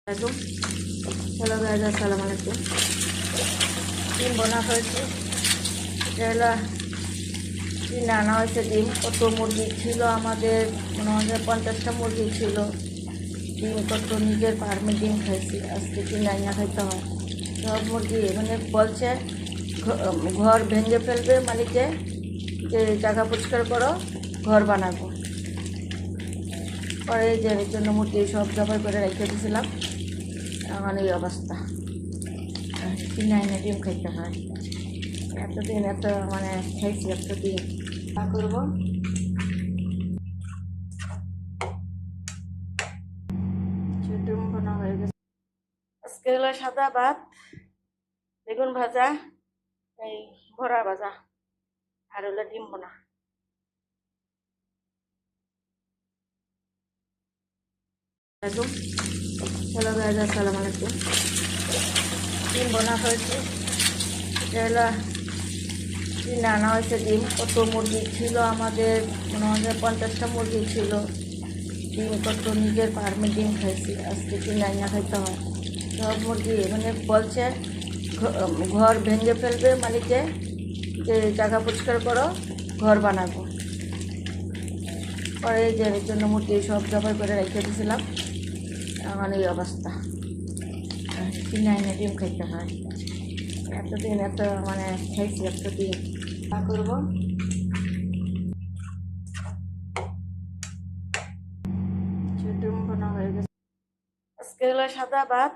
Hello guys, আসসালামু আলাইকুম। ডিম বোনা হয়েছে। এটা হলো কিনে আনা হয়েছে ডিম। কত মুরগি ছিল আমাদের, মনে হয় 50টা মুরগি ছিল। ডিম কত নিজের ফার্মে ডিম খাইছি, আজকে কিনে আনা খাইতে হয়। সব মুরগি মানে বলছে ঘর ভেঙে ফেলবে মালিকে, যে জায়গা পরিষ্কার করো, ঘর বানাবো। পরে যে এর জন্য মুরগি সব জবাই করে রেখে দিয়েছিলাম। এখন এই অবস্থা, কিনে আইনে ডিম খাইতে হয়। এতদিন মানে খাইছি, এতদিন না করবো। ডিম বোনা হয়ে গেছে। আজকে হলো সাদা ভাত, বেগুন ভাজা, এই ভরা ভাজা, আর হলো ডিম বোনা। হ্যালো গাইজ, আসসালামু আলাইকুম। ডিম বোনা হয়েছে। এটা হলো কিনে আনা হয়েছে ডিম। কত মুরগি ছিল আমাদের, মনে হয় 50টা মুরগি ছিল। ডিম কত নিজের ফার্মে ডিম খাইছি, আজকে কিনে আনা খাইতে হয়। সব মুরগি মানে বলছে ঘর ভেঙে ফেলবে মালিকে, যে জায়গা পরিষ্কার করো, ঘর বানাবো। পরে যে এর জন্য মুরগি সব জবাই করে রেখে দিয়েছিলাম। এখন এই অবস্থা, কিনে আইনে ডিম খাইতে হয়। এতদিন মানে খাইছি, এতদিন না করবো। ডিম বোনা হয়ে গেছে। আজকে হলো সাদা ভাত,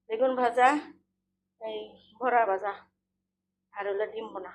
বেগুন ভাজা, এই ভরা ভাজা, আর হলো ডিম বোনা।